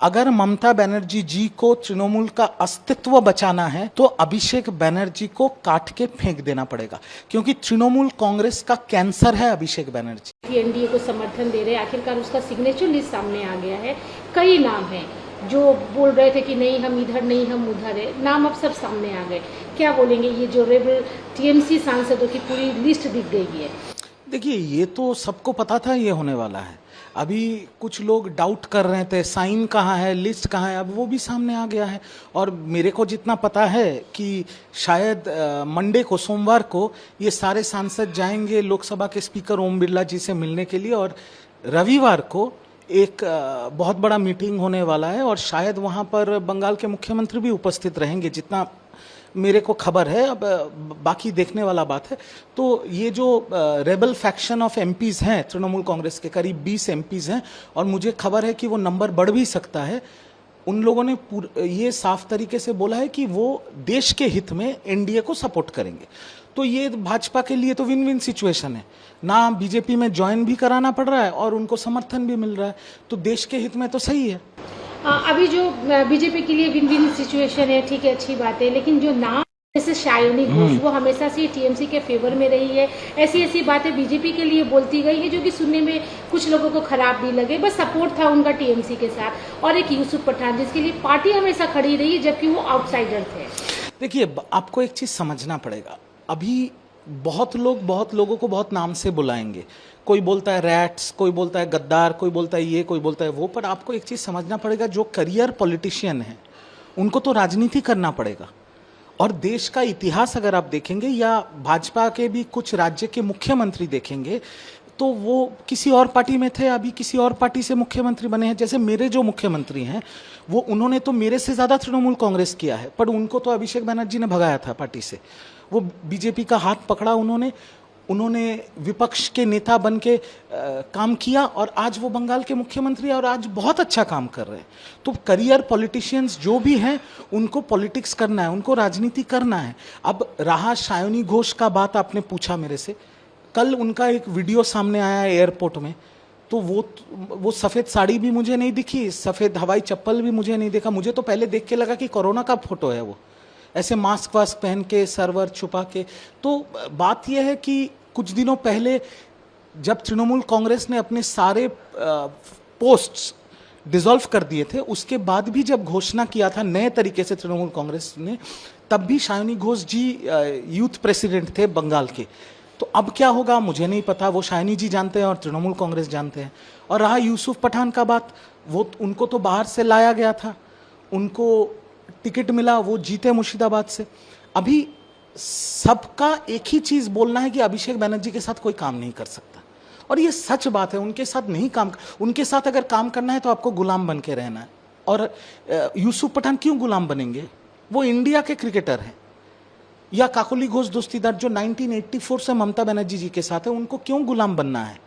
अगर ममता बनर्जी जी को तृणमूल का अस्तित्व बचाना है तो अभिषेक बनर्जी को काट के फेंक देना पड़ेगा, क्योंकि तृणमूल कांग्रेस का कैंसर है अभिषेक बनर्जी। एनडीए को समर्थन दे रहे हैं, आखिरकार उसका सिग्नेचर लिस्ट सामने आ गया है। कई नाम हैं जो बोल रहे थे कि नहीं हम इधर नहीं हम उधर है, नाम अब सब सामने आ गए। क्या बोलेंगे, ये जो रेबल टीएमसी सांसदों की पूरी लिस्ट दिख गई है? देखिए, ये तो सबको पता था ये होने वाला है। अभी कुछ लोग डाउट कर रहे थे साइन कहाँ है, लिस्ट कहाँ है, अब वो भी सामने आ गया है। और मेरे को जितना पता है कि शायद मंडे को, सोमवार को ये सारे सांसद जाएंगे लोकसभा के स्पीकर ओम बिरला जी से मिलने के लिए, और रविवार को एक बहुत बड़ा मीटिंग होने वाला है और शायद वहाँ पर बंगाल के मुख्यमंत्री भी उपस्थित रहेंगे, जितना मेरे को खबर है। अब बाकी देखने वाला बात है। तो ये जो रेबल फैक्शन ऑफ एमपीज हैं तृणमूल कांग्रेस के, करीब 20 एमपीज हैं और मुझे खबर है कि वो नंबर बढ़ भी सकता है। उन लोगों ने ये साफ तरीके से बोला है कि वो देश के हित में एनडीए को सपोर्ट करेंगे। तो ये भाजपा के लिए तो विन विन सिचुएशन है, ना बीजेपी में ज्वाइन भी कराना पड़ रहा है और उनको समर्थन भी मिल रहा है, तो देश के हित में तो सही है। अभी जो बीजेपी के लिए विन विन सिचुएशन है, ठीक है, अच्छी बात है, लेकिन जो नाम जैसे शायोनी घोष, वो हमेशा से टीएमसी के फेवर में रही है। ऐसी ऐसी बातें बीजेपी के लिए बोलती गई है जो कि सुनने में कुछ लोगों को खराब भी लगे, बस सपोर्ट था उनका टीएमसी के साथ। और एक यूसुफ पठान जिसके लिए पार्टी हमेशा खड़ी रही जबकि वो आउटसाइडर थे। देखिए, आपको एक चीज समझना पड़ेगा। अभी बहुत लोगों को बहुत नाम से बुलाएंगे, कोई बोलता है रैट्स, कोई बोलता है गद्दार, कोई बोलता है ये, कोई बोलता है वो, पर आपको एक चीज समझना पड़ेगा, जो करियर पॉलिटिशियन है उनको तो राजनीति करना पड़ेगा। और देश का इतिहास अगर आप देखेंगे या भाजपा के भी कुछ राज्य के मुख्यमंत्री देखेंगे तो वो किसी और पार्टी में थे, अभी किसी और पार्टी से मुख्यमंत्री बने हैं। जैसे मेरे जो मुख्यमंत्री हैं वो, उन्होंने तो मेरे से ज्यादा तृणमूल कांग्रेस किया है, पर उनको तो अभिषेक बनर्जी ने भगाया था पार्टी से। वो बीजेपी का हाथ पकड़ा उन्होंने विपक्ष के नेता बन के काम किया और आज वो बंगाल के मुख्यमंत्री हैं और आज बहुत अच्छा काम कर रहे हैं। तो करियर पॉलिटिशियंस जो भी हैं उनको पॉलिटिक्स करना है, उनको राजनीति करना है। अब रहा शायोनी घोष का बात, आपने पूछा मेरे से, कल उनका एक वीडियो सामने आया है एयरपोर्ट में, तो वो सफ़ेद साड़ी भी मुझे नहीं दिखी, सफ़ेद हवाई चप्पल भी मुझे नहीं देखा। मुझे तो पहले देख के लगा कि कोरोना का फोटो है, वो ऐसे मास्क वास्क पहन के, सर्वर छुपा के। तो बात यह है कि कुछ दिनों पहले जब तृणमूल कांग्रेस ने अपने सारे पोस्ट्स डिसॉल्व कर दिए थे, उसके बाद भी जब घोषणा किया था नए तरीके से तृणमूल कांग्रेस ने, तब भी शायोनी घोष जी यूथ प्रेसिडेंट थे बंगाल के। तो अब क्या होगा मुझे नहीं पता, वो शायनी जी जानते हैं और तृणमूल कांग्रेस जानते हैं। और रहा यूसुफ पठान का बात, वो उनको तो बाहर से लाया गया था, उनको टिकट मिला, वो जीते मुर्शिदाबाद से। अभी सबका एक ही चीज बोलना है कि अभिषेक बनर्जी के साथ कोई काम नहीं कर सकता, और ये सच बात है। उनके साथ नहीं काम, उनके साथ अगर काम करना है तो आपको गुलाम बन के रहना है। और यूसुफ पठान क्यों गुलाम बनेंगे, वो इंडिया के क्रिकेटर हैं। या काकोली घोष दोस्तीदार जो 1984 से ममता बनर्जी जी के साथ है, उनको क्यों गुलाम बनना है?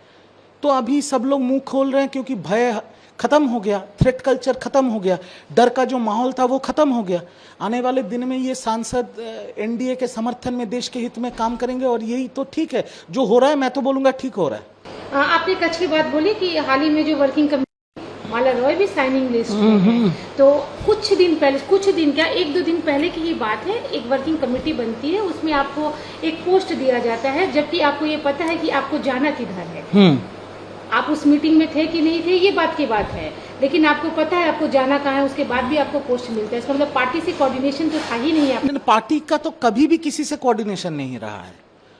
तो अभी सब लोग मुंह खोल रहे हैं क्योंकि भय खत्म हो गया, थ्रेट कल्चर खत्म हो गया, डर का जो माहौल था वो खत्म हो गया। आने वाले दिन में ये सांसद एनडीए के समर्थन में, देश के हित में काम करेंगे और यही तो ठीक है। जो हो रहा है मैं तो बोलूंगा ठीक हो रहा है। आपने एक अच्छी बात बोली कि हाल ही में जो वर्किंग कमेटी, माला रॉय भी साइनिंग लिस्ट में है। तो कुछ दिन क्या 1-2 दिन पहले की ही बात है, एक वर्किंग कमेटी बनती है, उसमें आपको एक पोस्ट दिया जाता है, जबकि आपको ये पता है कि आपको जाना किधर है। आप उस मीटिंग में थे कि नहीं थे ये बात की बात है, लेकिन आपको पता है आपको जाना कहाँ है, उसके बाद भी आपको पोस्ट मिलता है। इसका मतलब पार्टी से कोऑर्डिनेशन तो था ही नहीं। पार्टी का तो कभी भी किसी से कोऑर्डिनेशन नहीं रहा है,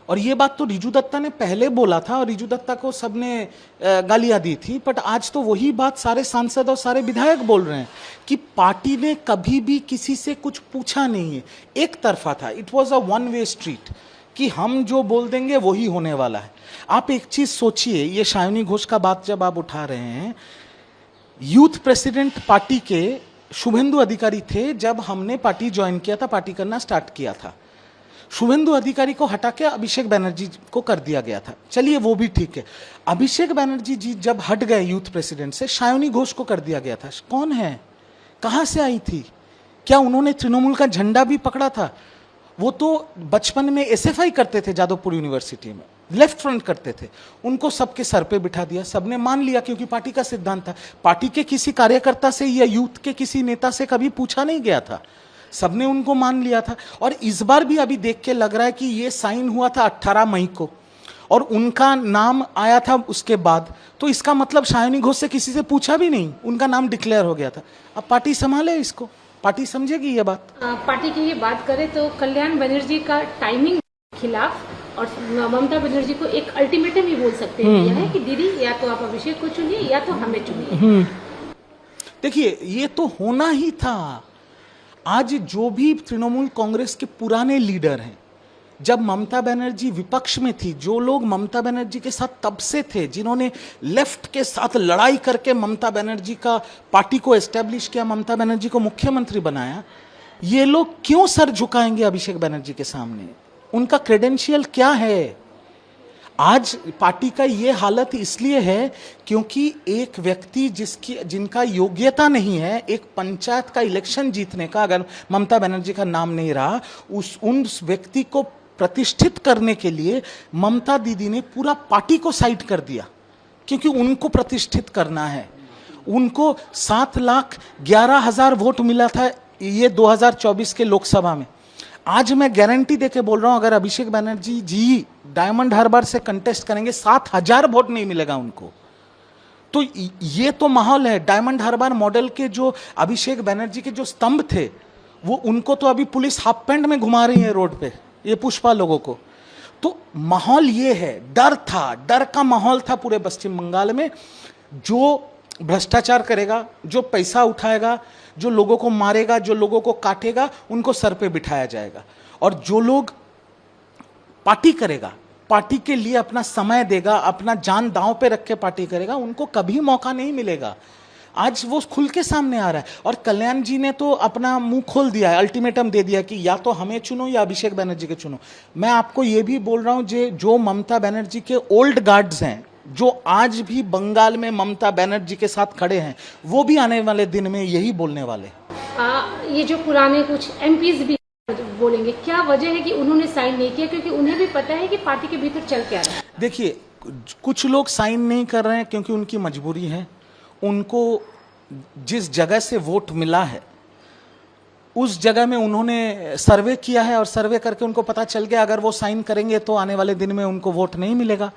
और ये बात तो रिजू दत्ता ने पहले बोला था और रिजू दत्ता को सबने गालियां दी थी। बट आज तो वही बात सारे सांसद और सारे विधायक बोल रहे हैं कि पार्टी ने कभी भी किसी से कुछ पूछा नहीं है, एक तरफा था। It was a one way street कि हम जो बोल देंगे वही होने वाला है। आप एक चीज सोचिए, ये शायोनी घोष का बात जब आप उठा रहे हैं, यूथ प्रेसिडेंट पार्टी के शुभेंदु अधिकारी थे जब हमने पार्टी ज्वाइन किया था, पार्टी करना स्टार्ट किया था। शुभेंदु अधिकारी को हटा के अभिषेक बनर्जी को कर दिया गया था, चलिए वो भी ठीक है। अभिषेक बनर्जी जी जब हट गए यूथ प्रेसिडेंट से, शायोनी घोष को कर दिया गया था। कौन है, कहां से आई थी, क्या उन्होंने तृणमूल का झंडा भी पकड़ा था? वो तो बचपन में एसएफआई करते थे जादवपुर यूनिवर्सिटी में, लेफ्ट फ्रंट करते थे, उनको सबके सर पे बिठा दिया, सबने मान लिया क्योंकि पार्टी का सिद्धांत था। पार्टी के किसी कार्यकर्ता से या यूथ के किसी नेता से कभी पूछा नहीं गया था, सबने उनको मान लिया था। और इस बार भी अभी देख के लग रहा है कि ये साइन हुआ था 18 मई को और उनका नाम आया था उसके बाद, तो इसका मतलब शायनी घोष से किसी से पूछा भी नहीं, उनका नाम डिक्लेयर हो गया था। अब पार्टी संभाले इसको, पार्टी समझेगी ये बात। पार्टी की ये बात करें तो कल्याण बनर्जी का टाइमिंग खिलाफ और ममता बनर्जी को एक अल्टीमेटम ही बोल सकते हैं, यह है कि दीदी या तो आप अभिषेक को चुनिए या तो हमें चुनिए। देखिए ये तो होना ही था। आज जो भी तृणमूल कांग्रेस के पुराने लीडर हैं, जब ममता बनर्जी विपक्ष में थी, जो लोग ममता बनर्जी के साथ तब से थे, जिन्होंने लेफ्ट के साथ लड़ाई करके ममता बनर्जी का पार्टी को एस्टेब्लिश किया, ममता बनर्जी को मुख्यमंत्री बनाया, ये लोग क्यों सर झुकाएंगे अभिषेक बनर्जी के सामने? उनका क्रेडेंशियल क्या है? आज पार्टी का ये हालत इसलिए है क्योंकि एक व्यक्ति जिनका योग्यता नहीं है, एक पंचायत का इलेक्शन जीतने का, अगर ममता बनर्जी का नाम नहीं रहा, उस व्यक्ति को प्रतिष्ठित करने के लिए ममता दीदी ने पूरा पार्टी को साइड कर दिया, क्योंकि उनको प्रतिष्ठित करना है। उनको 7,11,000 वोट मिला था ये 2024 के लोकसभा में। आज मैं गारंटी देके बोल रहा हूं, अगर अभिषेक बनर्जी जी डायमंड हार्बर से कंटेस्ट करेंगे, 7,000 वोट नहीं मिलेगा उनको। तो ये तो माहौल है। डायमंड हार्बर मॉडल के जो अभिषेक बनर्जी के जो स्तंभ थे, वो उनको तो अभी पुलिस हाफ पैंट में घुमा रही है रोड पे, ये पुष्पा लोगों को। तो माहौल ये है, डर था, डर का माहौल था पूरे पश्चिम बंगाल में। जो भ्रष्टाचार करेगा, जो पैसा उठाएगा, जो लोगों को मारेगा, जो लोगों को काटेगा, उनको सर पे बिठाया जाएगा। और जो लोग पार्टी करेगा, पार्टी के लिए अपना समय देगा, अपना जान दांव पे रख के पार्टी करेगा, उनको कभी मौका नहीं मिलेगा। आज वो खुल के सामने आ रहा है। और कल्याण जी ने तो अपना मुंह खोल दिया है, अल्टीमेटम दे दिया कि या तो हमें चुनो या अभिषेक बनर्जी के चुनो। मैं आपको ये भी बोल रहा हूं, जो ममता बनर्जी के ओल्ड गार्ड्स हैं, जो आज भी बंगाल में ममता बनर्जी के साथ खड़े हैं, वो भी आने वाले दिन में यही बोलने वाले हैं। ये जो पुराने कुछ एमपीज भी बोलेंगे, क्या वजह है कि उन्होंने साइन नहीं किया? क्योंकि उन्हें भी पता है कि पार्टी के भीतर चल क्या रहा है। देखिए, कुछ लोग साइन नहीं कर रहे हैं क्योंकि उनकी मजबूरी है। उनको जिस जगह से वोट मिला है, उस जगह में उन्होंने सर्वे किया है और सर्वे करके उनको पता चल गया अगर वो साइन करेंगे तो आने वाले दिन में उनको वोट नहीं मिलेगा,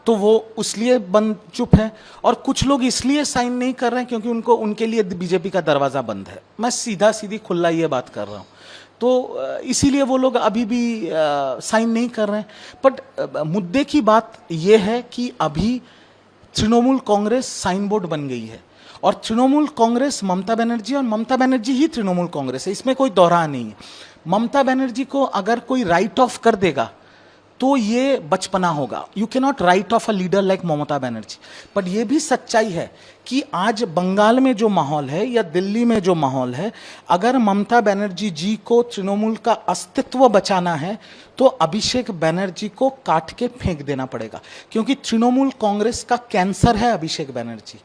तो वो उसलिए बंद चुप है। और कुछ लोग इसलिए साइन नहीं कर रहे हैं क्योंकि उनके लिए बीजेपी का दरवाजा बंद है। मैं सीधी खुला ये बात कर रहा हूँ, तो इसीलिए वो लोग अभी भी साइन नहीं कर रहे हैं। बट मुद्दे की बात ये है कि अभी तृणमूल कांग्रेस साइन बोर्ड बन गई है और तृणमूल कांग्रेस ममता बनर्जी और ममता बनर्जी ही तृणमूल कांग्रेस है, इसमें कोई दोहरा नहीं है। ममता बनर्जी को अगर कोई राइट ऑफ कर देगा तो ये बचपना होगा। You can not write off a leader like Mamata Banerjee. But ये भी सच्चाई है कि आज बंगाल में जो माहौल है या दिल्ली में जो माहौल है, अगर ममता बनर्जी जी को तृणमूल का अस्तित्व बचाना है तो अभिषेक बनर्जी को काट के फेंक देना पड़ेगा, क्योंकि तृणमूल कांग्रेस का कैंसर है अभिषेक बनर्जी।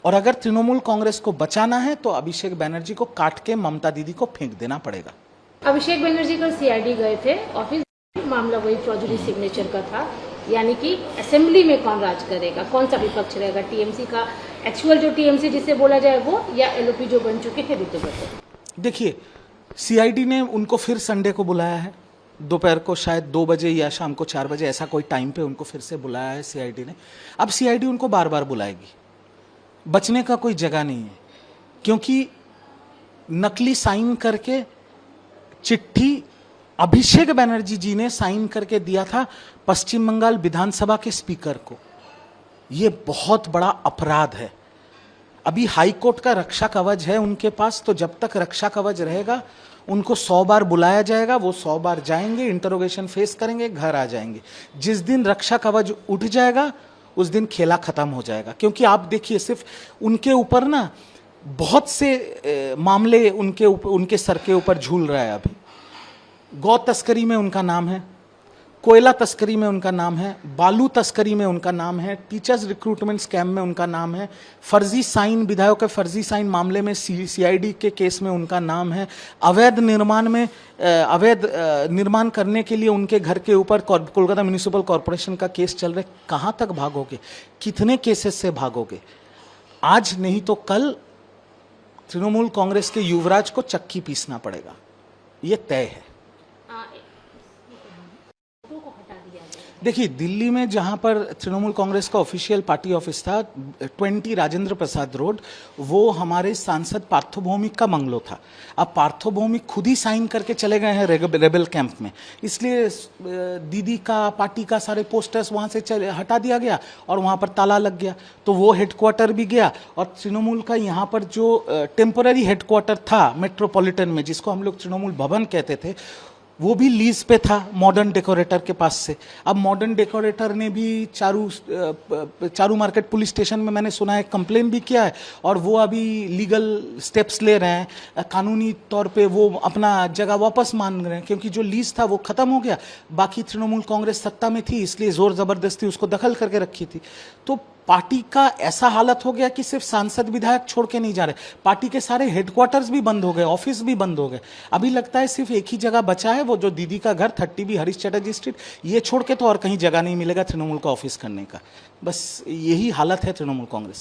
और अगर तृणमूल कांग्रेस को बचाना है तो अभिषेक बनर्जी को काट के ममता दीदी को फेंक देना पड़ेगा। अभिषेक बनर्जी कल सीआईडी गए थे, ऑफिस मामला वही फौजरी सिग्नेचर का था, यानी कि असेंबली में कौन राज करेगा, कौन सा विपक्ष रहेगा, टीएमसी का एक्चुअल जो टीएमसी जिसे बोला जाए वो, या एलओपी जो बन चुके थे ऋतुव्रत। देखिए, सीआईडी ने उनको फिर संडे को बुलाया है, दोपहर को शायद 2 बजे या शाम को 4 बजे, ऐसा कोई टाइम पे उनको फिर से बुलाया है सीआईडी ने। अब सीआईडी उनको बार बार बुलाएगी, बचने का कोई जगह नहीं है, क्योंकि नकली साइन करके चिट्ठी अभिषेक बनर्जी जी ने साइन करके दिया था पश्चिम बंगाल विधानसभा के स्पीकर को। यह बहुत बड़ा अपराध है। अभी हाई कोर्ट का रक्षा कवच है उनके पास, तो जब तक रक्षा कवच रहेगा उनको 100 बार बुलाया जाएगा, वो 100 बार जाएंगे, इंटरोगेशन फेस करेंगे, घर आ जाएंगे। जिस दिन रक्षा कवच उठ जाएगा उस दिन खेला खत्म हो जाएगा। क्योंकि आप देखिए, सिर्फ उनके ऊपर ना बहुत से मामले उनके सर के ऊपर झूल रहा है। अभी गौ तस्करी में उनका नाम है, कोयला तस्करी में उनका नाम है, बालू तस्करी में उनका नाम है, टीचर्स रिक्रूटमेंट स्कैम में उनका नाम है, फर्जी साइन, विधायक के फर्जी साइन मामले में सीआईडी के केस में उनका नाम है, अवैध निर्माण करने के लिए उनके घर के ऊपर कोलकाता म्यूनिसिपल कॉरपोरेशन का केस चल रहा है। कहाँ तक भागोगे, कितने केसेस से भागोगे? आज नहीं तो कल तृणमूल कांग्रेस के युवराज को चक्की पीसना पड़ेगा, ये तय है। देखिए, दिल्ली में जहां पर तृणमूल कांग्रेस का ऑफिशियल पार्टी ऑफिस था 20 राजेंद्र प्रसाद रोड, वो हमारे सांसद पार्थो भौमिक का बंगलो था। अब पार्थो भौमिक खुद ही साइन करके चले गए हैं रेबेल कैंप में, इसलिए दीदी का, पार्टी का सारे पोस्टर्स वहां से हटा दिया गया और वहां पर ताला लग गया, तो वो हेडक्वार्टर भी गया। और तृणमूल का यहाँ पर जो टेम्पररी हेडक्वार्टर था मेट्रोपॉलिटन में, जिसको हम लोग तृणमूल भवन कहते थे, वो भी लीज पे था मॉडर्न डेकोरेटर के पास से। अब मॉडर्न डेकोरेटर ने भी चारू मार्केट पुलिस स्टेशन में मैंने सुना है कंप्लेन भी किया है, और वो अभी लीगल स्टेप्स ले रहे हैं, कानूनी तौर पे वो अपना जगह वापस मांग रहे हैं, क्योंकि जो लीज था वो खत्म हो गया। बाकी तृणमूल कांग्रेस सत्ता में थी, इसलिए जोर जबरदस्ती उसको दखल करके रखी थी। तो पार्टी का ऐसा हालत हो गया कि सिर्फ सांसद विधायक छोड़ के नहीं जा रहे, पार्टी के सारे हेडक्वार्टर्स भी बंद हो गए, ऑफिस भी बंद हो गए। अभी लगता है सिर्फ एक ही जगह बचा है, वो जो दीदी का घर 30B हरीश चटर्जी स्ट्रीट, ये छोड़ के तो और कहीं जगह नहीं मिलेगा तृणमूल का ऑफिस करने का। बस यही हालत है तृणमूल कांग्रेस।